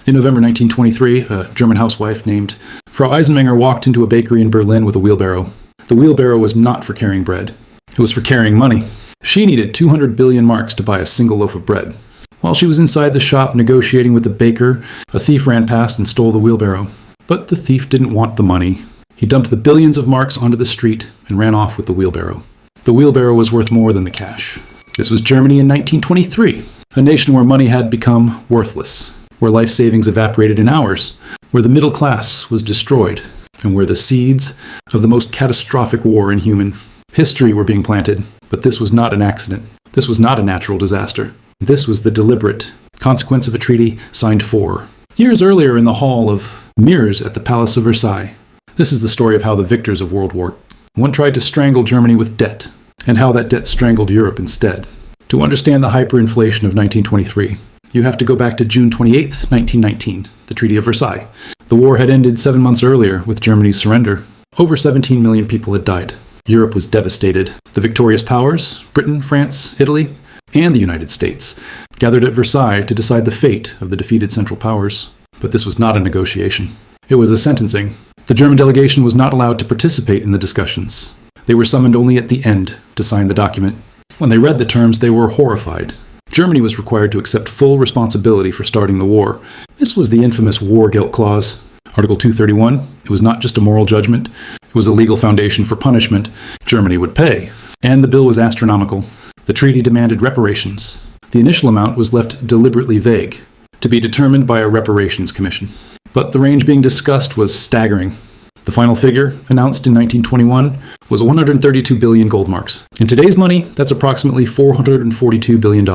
In November 1923, a German housewife named Frau Eisenmenger walked into a bakery in Berlin with a wheelbarrow. The wheelbarrow was not for carrying bread. It was for carrying money. She needed 200 billion marks to buy a single loaf of bread. While she was inside the shop negotiating with the baker, a thief ran past and stole the wheelbarrow. But the thief didn't want the money. He dumped the billions of marks onto the street and ran off with the wheelbarrow. The wheelbarrow was worth more than the cash. This was Germany in 1923, a nation where money had become worthless, where life savings evaporated in hours, where the middle class was destroyed, and where the seeds of the most catastrophic war in human history were being planted. But this was not an accident. This was not a natural disaster. This was the deliberate consequence of a treaty signed 4 years earlier in the Hall of Mirrors at the Palace of Versailles. This is the story of how the victors of World War I tried to strangle Germany with debt, and how that debt strangled Europe instead. To understand the hyperinflation of 1923, you have to go back to June 28, 1919, the Treaty of Versailles. The war had ended 7 months earlier with Germany's surrender. Over 17 million people had died. Europe was devastated. The victorious powers, Britain, France, Italy, and the United States, gathered at Versailles to decide the fate of the defeated Central Powers. But this was not a negotiation. It was a sentencing. The German delegation was not allowed to participate in the discussions. They were summoned only at the end to sign the document. When they read the terms, they were horrified. Germany was required to accept full responsibility for starting the war. This was the infamous war guilt clause. Article 231, it was not just a moral judgment, it was a legal foundation for punishment. Germany would pay. And the bill was astronomical. The treaty demanded reparations. The initial amount was left deliberately vague, to be determined by a reparations commission. But the range being discussed was staggering. The final figure, announced in 1921, was 132 billion gold marks. In today's money, that's approximately $442 billion.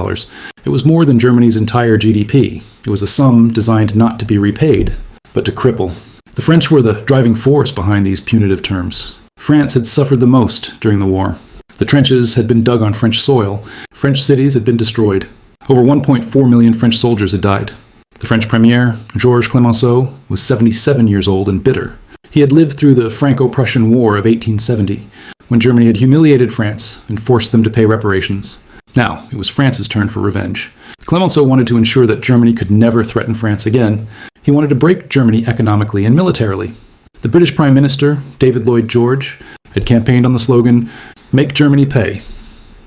It was more than Germany's entire GDP. It was a sum designed not to be repaid, but to cripple. The French were the driving force behind these punitive terms. France had suffered the most during the war. The trenches had been dug on French soil. French cities had been destroyed. Over 1.4 million French soldiers had died. The French premier, Georges Clemenceau, was 77 years old and bitter. He had lived through the Franco-Prussian War of 1870, when Germany had humiliated France and forced them to pay reparations. Now, it was France's turn for revenge. Clemenceau wanted to ensure that Germany could never threaten France again. He wanted to break Germany economically and militarily. The British Prime Minister, David Lloyd George, had campaigned on the slogan, "Make Germany pay."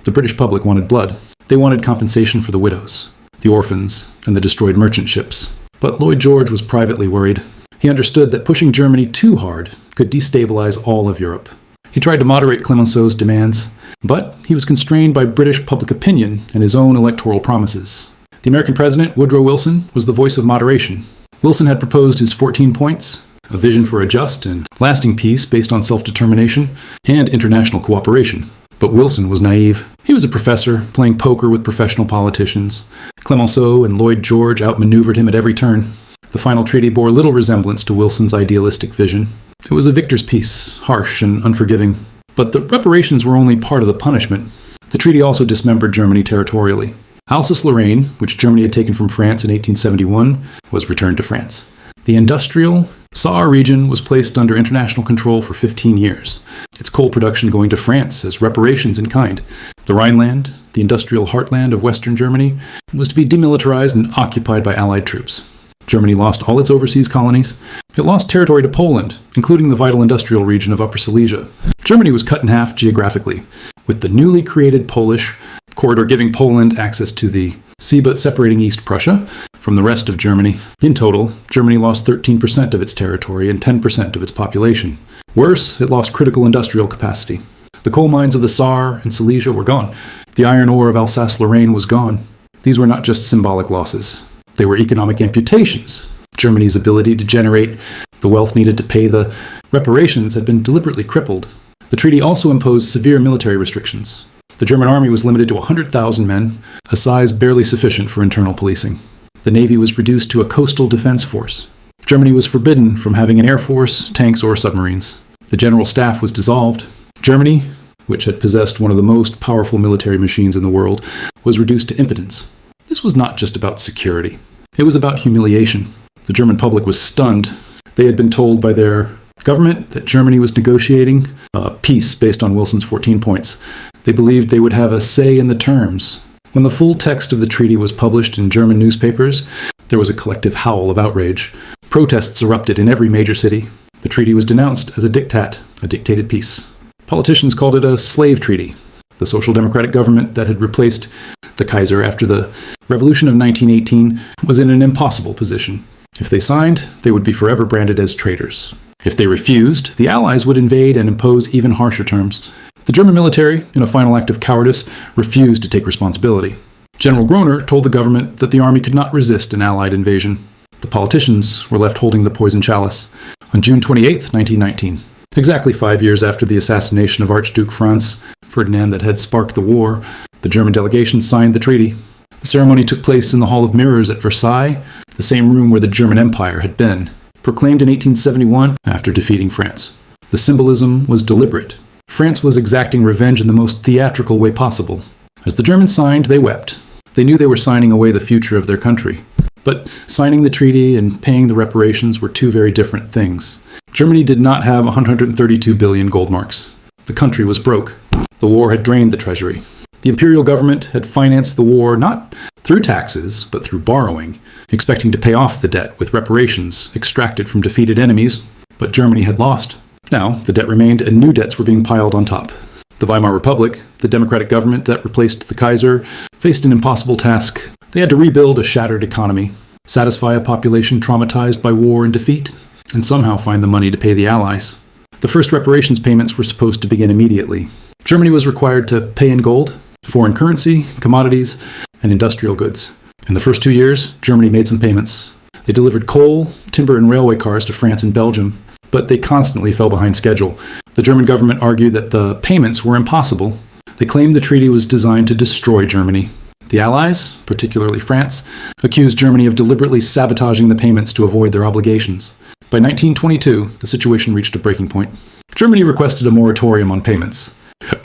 The British public wanted blood. They wanted compensation for the widows, the orphans, and the destroyed merchant ships. But Lloyd George was privately worried. He understood that pushing Germany too hard could destabilize all of Europe. He tried to moderate Clemenceau's demands, but he was constrained by British public opinion and his own electoral promises. The American president, Woodrow Wilson, was the voice of moderation. Wilson had proposed his 14 points, a vision for a just and lasting peace based on self-determination and international cooperation. But Wilson was naive. He was a professor, playing poker with professional politicians. Clemenceau and Lloyd George outmaneuvered him at every turn. The final treaty bore little resemblance to Wilson's idealistic vision. It was a victor's peace, harsh and unforgiving. But the reparations were only part of the punishment. The treaty also dismembered Germany territorially. Alsace-Lorraine, which Germany had taken from France in 1871, was returned to France. The industrial Saar region was placed under international control for 15 years, its coal production going to France as reparations in kind. The Rhineland, the industrial heartland of Western Germany, was to be demilitarized and occupied by Allied troops. Germany lost all its overseas colonies. It lost territory to Poland, including the vital industrial region of Upper Silesia. Germany was cut in half geographically, with the newly created Polish corridor giving Poland access to the sea but separating East Prussia from the rest of Germany. In total, Germany lost 13% of its territory and 10% of its population. Worse, it lost critical industrial capacity. The coal mines of the Saar and Silesia were gone. The iron ore of Alsace-Lorraine was gone. These were not just symbolic losses. They were economic amputations. Germany's ability to generate the wealth needed to pay the reparations had been deliberately crippled. The treaty also imposed severe military restrictions. The German army was limited to 100,000 men, a size barely sufficient for internal policing. The navy was reduced to a coastal defense force. Germany was forbidden from having an air force, tanks, or submarines. The general staff was dissolved. Germany, which had possessed one of the most powerful military machines in the world, was reduced to impotence. This was not just about security. It was about humiliation. The German public was stunned. They had been told by their government that Germany was negotiating a peace based on Wilson's 14 points. They believed they would have a say in the terms. When the full text of the treaty was published in German newspapers, there was a collective howl of outrage. Protests erupted in every major city. The treaty was denounced as a diktat, a dictated peace. Politicians called it a slave treaty. The Social Democratic government that had replaced the Kaiser after the Revolution of 1918 was in an impossible position. If they signed, they would be forever branded as traitors. If they refused, the Allies would invade and impose even harsher terms. The German military, in a final act of cowardice, refused to take responsibility. General Groener told the government that the army could not resist an Allied invasion. The politicians were left holding the poison chalice. On June 28, 1919, exactly 5 years after the assassination of Archduke Franz Ferdinand that had sparked the war, the German delegation signed the treaty. The ceremony took place in the Hall of Mirrors at Versailles, the same room where the German Empire had been, proclaimed in 1871 after defeating France. The symbolism was deliberate. France was exacting revenge in the most theatrical way possible. As the Germans signed, they wept. They knew they were signing away the future of their country. But signing the treaty and paying the reparations were two very different things. Germany did not have 132 billion gold marks. The country was broke. The war had drained the treasury. The imperial government had financed the war not through taxes, but through borrowing, expecting to pay off the debt with reparations extracted from defeated enemies. But Germany had lost. Now, the debt remained and new debts were being piled on top. The Weimar Republic, the democratic government that replaced the Kaiser, faced an impossible task. They had to rebuild a shattered economy, satisfy a population traumatized by war and defeat, and somehow find the money to pay the Allies. The first reparations payments were supposed to begin immediately. Germany was required to pay in gold, foreign currency, commodities, and industrial goods. In the first 2 years, Germany made some payments. They delivered coal, timber, and railway cars to France and Belgium, but they constantly fell behind schedule. The German government argued that the payments were impossible. They claimed the treaty was designed to destroy Germany. The Allies, particularly France, accused Germany of deliberately sabotaging the payments to avoid their obligations. By 1922, the situation reached a breaking point. Germany requested a moratorium on payments,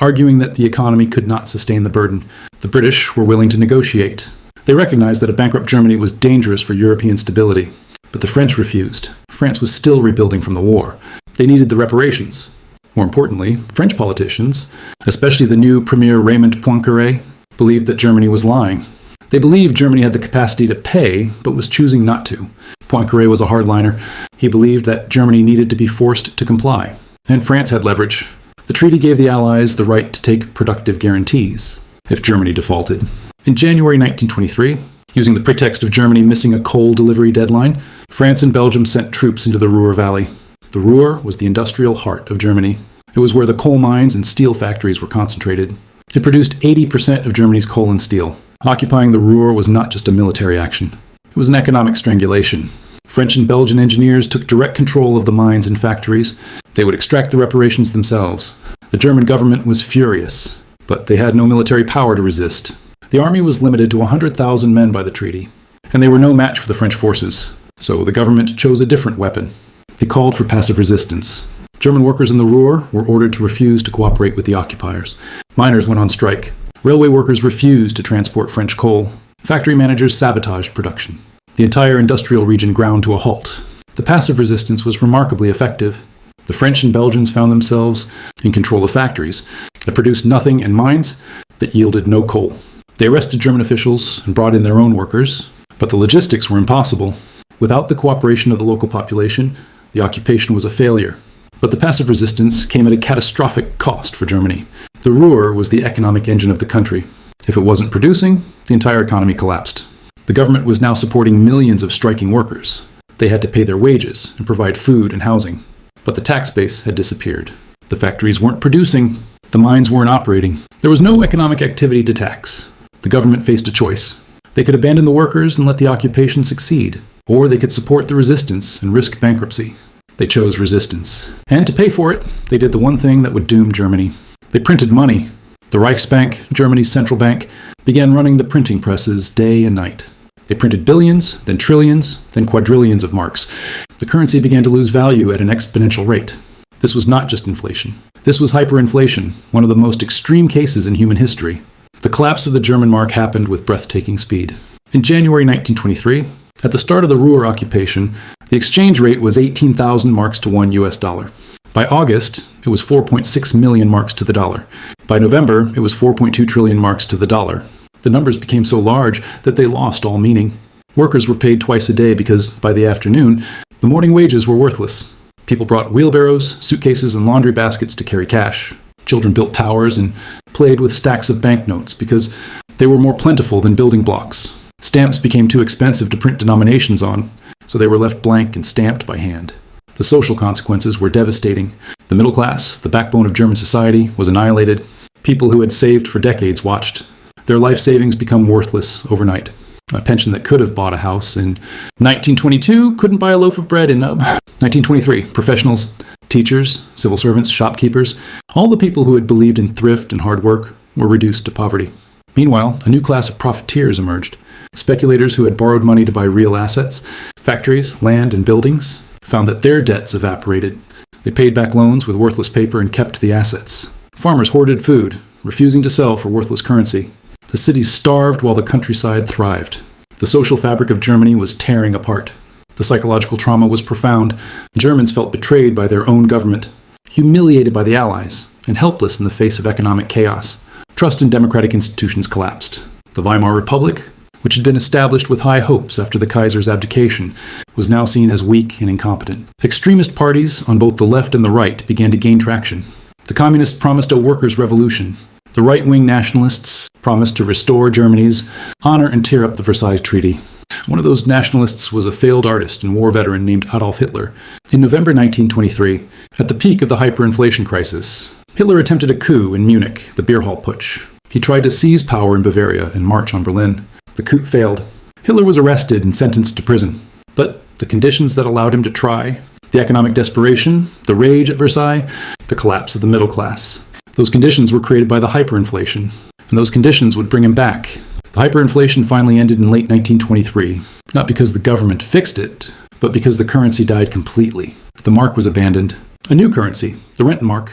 arguing that the economy could not sustain the burden. The British were willing to negotiate. They recognized that a bankrupt Germany was dangerous for European stability. But the French refused. France was still rebuilding from the war. They needed the reparations. More importantly, French politicians, especially the new Premier Raymond Poincaré, believed that Germany was lying. They believed Germany had the capacity to pay, but was choosing not to. Poincaré was a hardliner. He believed that Germany needed to be forced to comply. And France had leverage. The treaty gave the Allies the right to take productive guarantees if Germany defaulted. In January 1923, using the pretext of Germany missing a coal delivery deadline, France and Belgium sent troops into the Ruhr Valley. The Ruhr was the industrial heart of Germany. It was where the coal mines and steel factories were concentrated. It produced 80% of Germany's coal and steel. Occupying the Ruhr was not just a military action. It was an economic strangulation. French and Belgian engineers took direct control of the mines and factories. They would extract the reparations themselves. The German government was furious, but they had no military power to resist. The army was limited to 100,000 men by the treaty, and they were no match for the French forces. So the government chose a different weapon. They called for passive resistance. German workers in the Ruhr were ordered to refuse to cooperate with the occupiers. Miners went on strike. Railway workers refused to transport French coal. Factory managers sabotaged production. The entire industrial region ground to a halt. The passive resistance was remarkably effective. The French and Belgians found themselves in control of factories that produced nothing and mines that yielded no coal. They arrested German officials and brought in their own workers, but the logistics were impossible. Without the cooperation of the local population, the occupation was a failure. But the passive resistance came at a catastrophic cost for Germany. The Ruhr was the economic engine of the country. If it wasn't producing, the entire economy collapsed. The government was now supporting millions of striking workers. They had to pay their wages and provide food and housing. But the tax base had disappeared. The factories weren't producing. The mines weren't operating. There was no economic activity to tax. The government faced a choice. They could abandon the workers and let the occupation succeed, or they could support the resistance and risk bankruptcy. They chose resistance. And to pay for it, they did the one thing that would doom Germany. They printed money. The Reichsbank, Germany's central bank, began running the printing presses day and night. They printed billions, then trillions, then quadrillions of marks. The currency began to lose value at an exponential rate. This was not just inflation. This was hyperinflation, one of the most extreme cases in human history. The collapse of the German mark happened with breathtaking speed. In January 1923, at the start of the Ruhr occupation, the exchange rate was 18,000 marks to $1. By August, it was 4.6 million marks to the dollar. By November, it was 4.2 trillion marks to the dollar. The numbers became so large that they lost all meaning. Workers were paid twice a day because, by the afternoon, the morning wages were worthless. People brought wheelbarrows, suitcases, and laundry baskets to carry cash. Children built towers and played with stacks of banknotes because they were more plentiful than building blocks. Stamps became too expensive to print denominations on, so they were left blank and stamped by hand. The social consequences were devastating. The middle class, the backbone of German society, was annihilated. People who had saved for decades watched their life savings become worthless overnight. A pension that could have bought a house in 1922 couldn't buy a loaf of bread in 1923. Professionals, teachers, civil servants, shopkeepers, all the people who had believed in thrift and hard work were reduced to poverty. Meanwhile, a new class of profiteers emerged. Speculators who had borrowed money to buy real assets, factories, land, and buildings, found that their debts evaporated. They paid back loans with worthless paper and kept the assets. Farmers hoarded food, refusing to sell for worthless currency. The cities starved while the countryside thrived. The social fabric of Germany was tearing apart. The psychological trauma was profound. Germans felt betrayed by their own government, humiliated by the Allies, and helpless in the face of economic chaos. Trust in democratic institutions collapsed. The Weimar Republic, which had been established with high hopes after the Kaiser's abdication, was now seen as weak and incompetent. Extremist parties on both the left and the right began to gain traction. The communists promised a workers' revolution. The right-wing nationalists promised to restore Germany's honor and tear up the Versailles Treaty. One of those nationalists was a failed artist and war veteran named Adolf Hitler. In November 1923, at the peak of the hyperinflation crisis, Hitler attempted a coup in Munich, the beer hall putsch. He tried to seize power in Bavaria and march on Berlin. The coup failed. Hitler was arrested and sentenced to prison. But the conditions that allowed him to try, the economic desperation, the rage at Versailles, the collapse of the middle class, those conditions were created by the hyperinflation, and those conditions would bring him back. The hyperinflation finally ended in late 1923, not because the government fixed it, but because the currency died completely. The mark was abandoned. A new currency, the Rentenmark,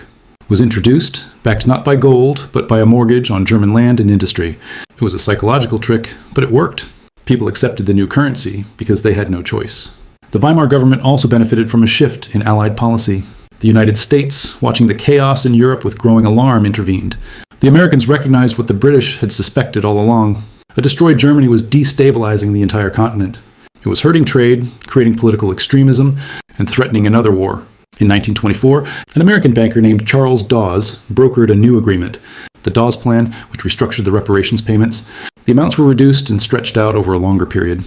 was introduced, backed not by gold, but by a mortgage on German land and industry. It was a psychological trick, but it worked. People accepted the new currency because they had no choice. The Weimar government also benefited from a shift in Allied policy. The United States, watching the chaos in Europe with growing alarm, intervened. The Americans recognized what the British had suspected all along. A destroyed Germany was destabilizing the entire continent. It was hurting trade, creating political extremism, and threatening another war. In 1924, an American banker named Charles Dawes brokered a new agreement, the Dawes Plan, which restructured the reparations payments. The amounts were reduced and stretched out over a longer period.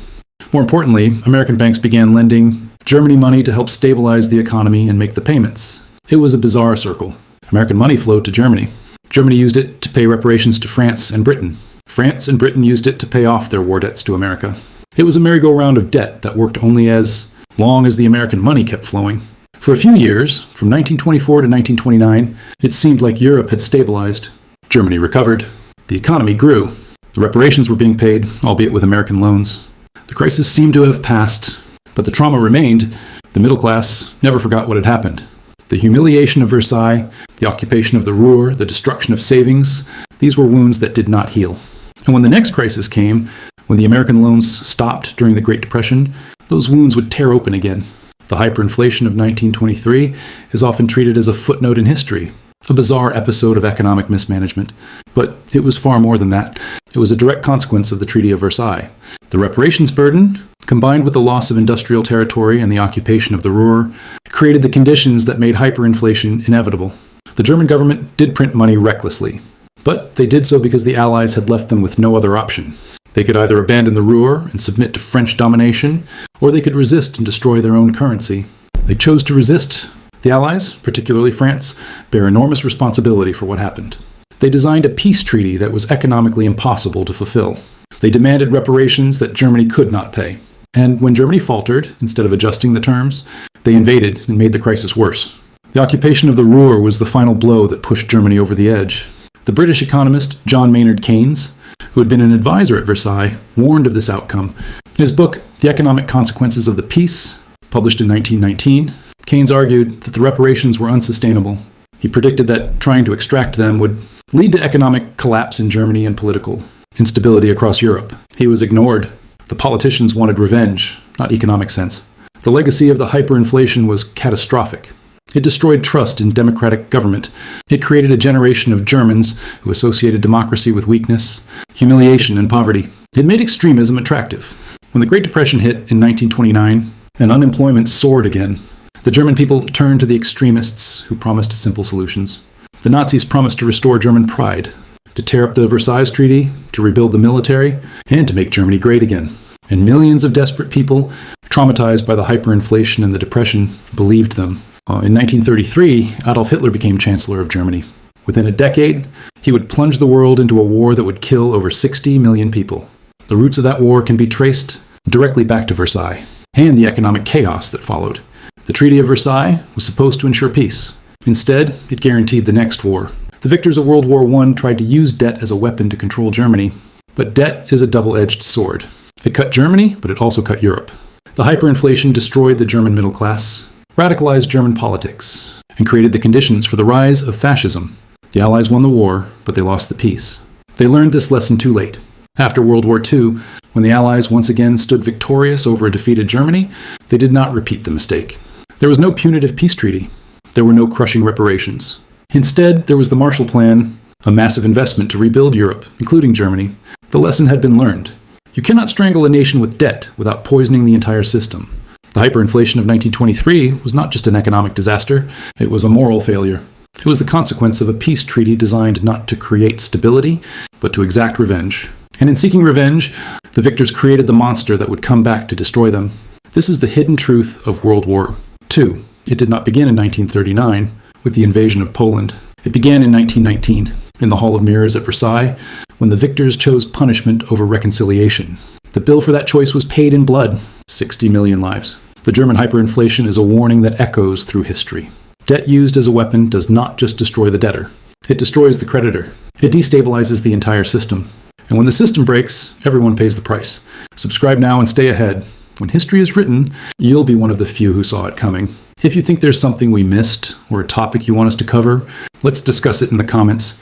More importantly, American banks began lending Germany money to help stabilize the economy and make the payments. It was a bizarre circle. American money flowed to Germany. Germany used it to pay reparations to France and Britain. France and Britain used it to pay off their war debts to America. It was a merry-go-round of debt that worked only as long as the American money kept flowing. For a few years, from 1924 to 1929, it seemed like Europe had stabilized. Germany recovered. The economy grew. The reparations were being paid, albeit with American loans. The crisis seemed to have passed, but the trauma remained. The middle class never forgot what had happened. The humiliation of Versailles, the occupation of the Ruhr, the destruction of savings, these were wounds that did not heal. And when the next crisis came, when the American loans stopped during the Great Depression, those wounds would tear open again. The hyperinflation of 1923 is often treated as a footnote in history, a bizarre episode of economic mismanagement. But it was far more than that. It was a direct consequence of the Treaty of Versailles. The reparations burden, combined with the loss of industrial territory and the occupation of the Ruhr, created the conditions that made hyperinflation inevitable. The German government did print money recklessly, but they did so because the Allies had left them with no other option. They could either abandon the Ruhr and submit to French domination, or they could resist and destroy their own currency. They chose to resist. The Allies, particularly France, bear enormous responsibility for what happened. They designed a peace treaty that was economically impossible to fulfill. They demanded reparations that Germany could not pay. And when Germany faltered, instead of adjusting the terms, they invaded and made the crisis worse. The occupation of the Ruhr was the final blow that pushed Germany over the edge. The British economist John Maynard Keynes, who had been an advisor at Versailles, warned of this outcome. In his book, The Economic Consequences of the Peace, published in 1919, Keynes argued that the reparations were unsustainable. He predicted that trying to extract them would lead to economic collapse in Germany and political instability across Europe. He was ignored. The politicians wanted revenge, not economic sense. The legacy of the hyperinflation was catastrophic. It destroyed trust in democratic government. It created a generation of Germans who associated democracy with weakness, humiliation, and poverty. It made extremism attractive. When the Great Depression hit in 1929 and unemployment soared again, the German people turned to the extremists who promised simple solutions. The Nazis promised to restore German pride, to tear up the Versailles Treaty, to rebuild the military, and to make Germany great again. And millions of desperate people, traumatized by the hyperinflation and the Depression, believed them. In 1933, Adolf Hitler became Chancellor of Germany. Within a decade, he would plunge the world into a war that would kill over 60 million people. The roots of that war can be traced directly back to Versailles, and the economic chaos that followed. The Treaty of Versailles was supposed to ensure peace. Instead, it guaranteed the next war. The victors of World War I tried to use debt as a weapon to control Germany, but debt is a double-edged sword. It cut Germany, but it also cut Europe. The hyperinflation destroyed the German middle class, radicalized German politics, and created the conditions for the rise of fascism. The Allies won the war, but they lost the peace. They learned this lesson too late. After World War II, when the Allies once again stood victorious over a defeated Germany, they did not repeat the mistake. There was no punitive peace treaty. There were no crushing reparations. Instead, there was the Marshall Plan, a massive investment to rebuild Europe, including Germany. The lesson had been learned. You cannot strangle a nation with debt without poisoning the entire system. The hyperinflation of 1923 was not just an economic disaster, it was a moral failure. It was the consequence of a peace treaty designed not to create stability, but to exact revenge. And in seeking revenge, the victors created the monster that would come back to destroy them. This is the hidden truth of World War II. It did not begin in 1939 with the invasion of Poland. It began in 1919 in the Hall of Mirrors at Versailles when the victors chose punishment over reconciliation. The bill for that choice was paid in blood, 60 million lives. The German hyperinflation is a warning that echoes through history. Debt used as a weapon does not just destroy the debtor. It destroys the creditor. It destabilizes the entire system. And when the system breaks, everyone pays the price. Subscribe now and stay ahead. When history is written, you'll be one of the few who saw it coming. If you think there's something we missed or a topic you want us to cover, let's discuss it in the comments.